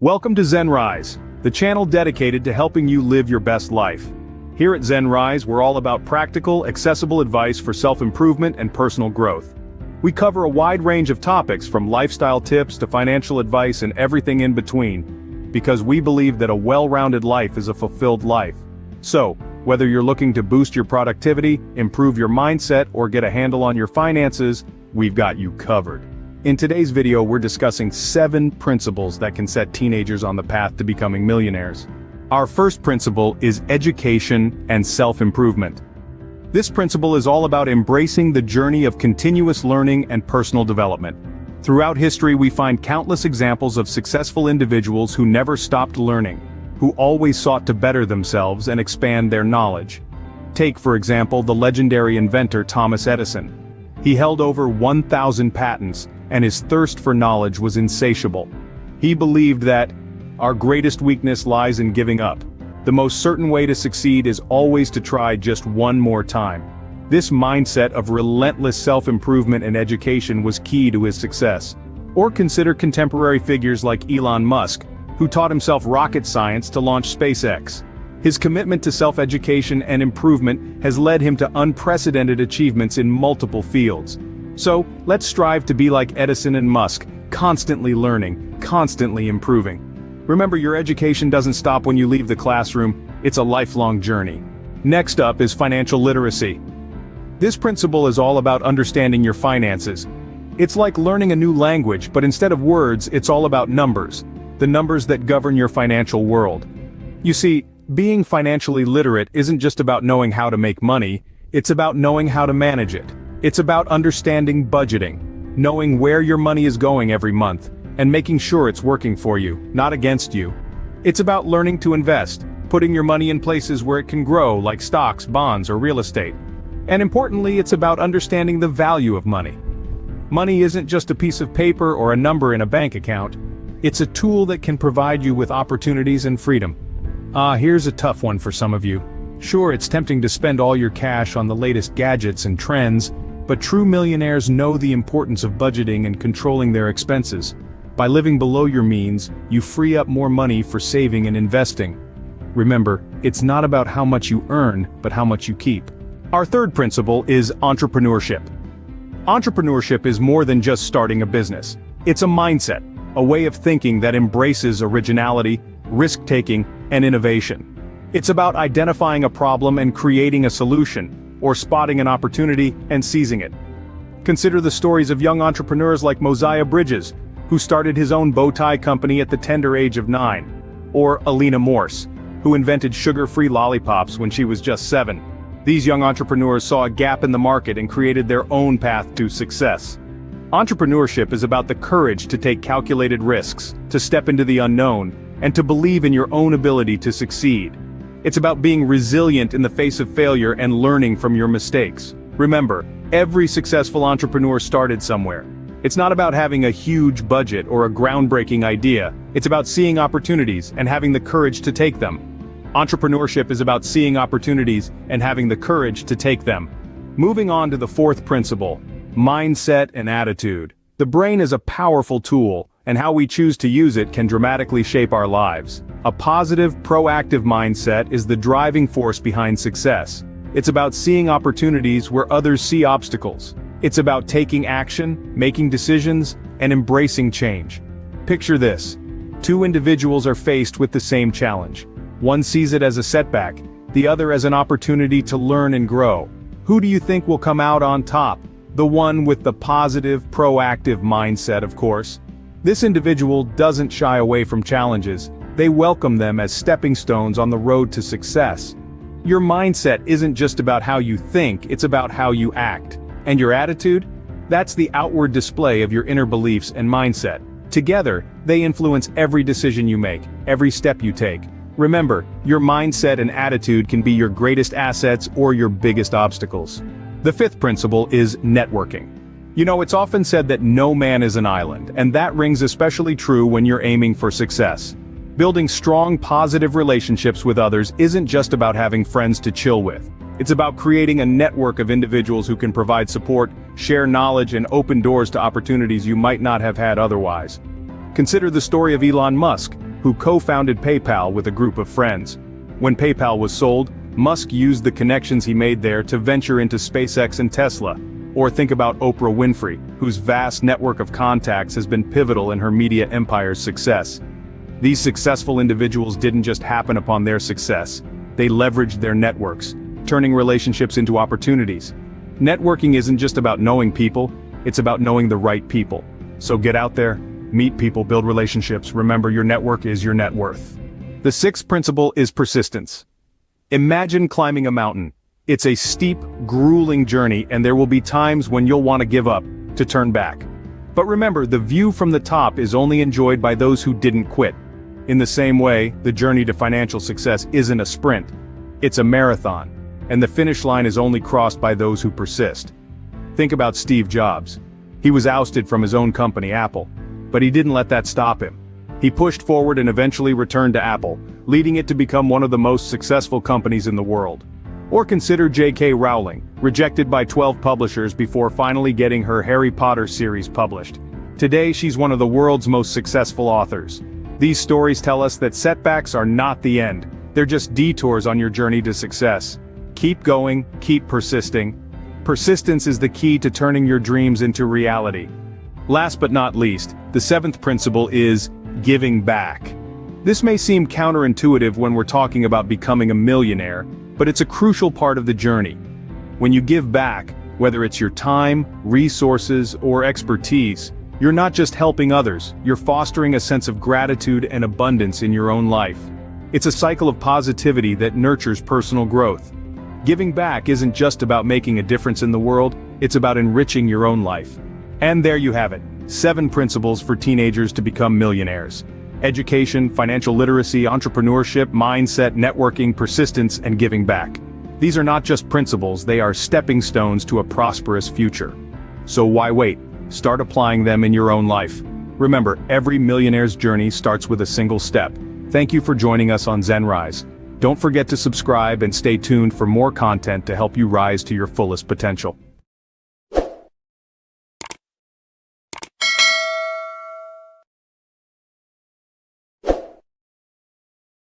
Welcome to ZenRise, the channel dedicated to helping you live your best life. Here at ZenRise, we're all about practical, accessible advice for self-improvement and personal growth. We cover a wide range of topics from lifestyle tips to financial advice and everything in between, because we believe that a well-rounded life is a fulfilled life. So, whether you're looking to boost your productivity, improve your mindset, or get a handle on your finances, we've got you covered. In today's video, we're discussing 7 principles that can set teenagers on the path to becoming millionaires. Our first principle is education and self-improvement. This principle is all about embracing the journey of continuous learning and personal development. Throughout history, we find countless examples of successful individuals who never stopped learning, who always sought to better themselves and expand their knowledge. Take, for example, the legendary inventor Thomas Edison. He held over 1,000 patents, and his thirst for knowledge was insatiable. He believed that our greatest weakness lies in giving up. The most certain way to succeed is always to try just one more time. This mindset of relentless self-improvement and education was key to his success. Or consider contemporary figures like Elon Musk, who taught himself rocket science to launch SpaceX. His commitment to self-education and improvement has led him to unprecedented achievements in multiple fields. So, let's strive to be like Edison and Musk, constantly learning, constantly improving. Remember, your education doesn't stop when you leave the classroom, it's a lifelong journey. Next up is financial literacy. This principle is all about understanding your finances. It's like learning a new language, but instead of words, it's all about numbers, the numbers that govern your financial world. You see, being financially literate isn't just about knowing how to make money, it's about knowing how to manage it. It's about understanding budgeting, knowing where your money is going every month, and making sure it's working for you, not against you. It's about learning to invest, putting your money in places where it can grow, like stocks, bonds, or real estate. And importantly, it's about understanding the value of money. Money isn't just a piece of paper or a number in a bank account. It's a tool that can provide you with opportunities and freedom. Here's a tough one for some of you. Sure, it's tempting to spend all your cash on the latest gadgets and trends, but true millionaires know the importance of budgeting and controlling their expenses. By living below your means, you free up more money for saving and investing. Remember, it's not about how much you earn, but how much you keep. Our third principle is entrepreneurship. Entrepreneurship is more than just starting a business. It's a mindset, a way of thinking that embraces originality, risk-taking, and innovation. It's about identifying a problem and creating a solution, or spotting an opportunity and seizing it. Consider the stories of young entrepreneurs like Mosiah Bridges, who started his own bow tie company at the tender age of 9, or Alina Morse, who invented sugar-free lollipops when she was just 7. These young entrepreneurs saw a gap in the market and created their own path to success. Entrepreneurship is about the courage to take calculated risks, to step into the unknown, and to believe in your own ability to succeed. It's about being resilient in the face of failure and learning from your mistakes. Remember, every successful entrepreneur started somewhere. It's not about having a huge budget or a groundbreaking idea. It's about seeing opportunities and having the courage to take them. Entrepreneurship is about seeing opportunities and having the courage to take them. Moving on to the fourth principle, mindset and attitude. The brain is a powerful tool, and how we choose to use it can dramatically shape our lives. A positive, proactive mindset is the driving force behind success. It's about seeing opportunities where others see obstacles. It's about taking action, making decisions, and embracing change. Picture this. 2 individuals are faced with the same challenge. One sees it as a setback, the other as an opportunity to learn and grow. Who do you think will come out on top? The one with the positive, proactive mindset, of course. This individual doesn't shy away from challenges. They welcome them as stepping stones on the road to success. Your mindset isn't just about how you think, it's about how you act. And your attitude? That's the outward display of your inner beliefs and mindset. Together, they influence every decision you make, every step you take. Remember, your mindset and attitude can be your greatest assets or your biggest obstacles. The fifth principle is networking. You know, it's often said that no man is an island, and that rings especially true when you're aiming for success. Building strong, positive relationships with others isn't just about having friends to chill with. It's about creating a network of individuals who can provide support, share knowledge, and open doors to opportunities you might not have had otherwise. Consider the story of Elon Musk, who co-founded PayPal with a group of friends. When PayPal was sold, Musk used the connections he made there to venture into SpaceX and Tesla. Or think about Oprah Winfrey, whose vast network of contacts has been pivotal in her media empire's success. These successful individuals didn't just happen upon their success, they leveraged their networks, turning relationships into opportunities. Networking isn't just about knowing people, it's about knowing the right people. So get out there, meet people, build relationships, remember your network is your net worth. The sixth principle is persistence. Imagine climbing a mountain. It's a steep, grueling journey, and there will be times when you'll want to give up, to turn back. But remember, the view from the top is only enjoyed by those who didn't quit. In the same way, the journey to financial success isn't a sprint. It's a marathon, and the finish line is only crossed by those who persist. Think about Steve Jobs. He was ousted from his own company, Apple. But he didn't let that stop him. He pushed forward and eventually returned to Apple, leading it to become one of the most successful companies in the world. Or consider J.K. Rowling, rejected by 12 publishers before finally getting her Harry Potter series published. Today she's one of the world's most successful authors. These stories tell us that setbacks are not the end, they're just detours on your journey to success. Keep going, keep persisting. Persistence is the key to turning your dreams into reality. Last but not least, the seventh principle is giving back. This may seem counterintuitive when we're talking about becoming a millionaire, but it's a crucial part of the journey. When you give back, whether it's your time, resources, or expertise, you're not just helping others, you're fostering a sense of gratitude and abundance in your own life. It's a cycle of positivity that nurtures personal growth. Giving back isn't just about making a difference in the world, it's about enriching your own life. And there you have it, 7 principles for teenagers to become millionaires. Education, financial literacy, entrepreneurship, mindset, networking, persistence, and giving back. These are not just principles, they are stepping stones to a prosperous future. So why wait? Start applying them in your own life. Remember, every millionaire's journey starts with a single step. Thank you for joining us on ZenRise. Don't forget to subscribe and stay tuned for more content to help you rise to your fullest potential.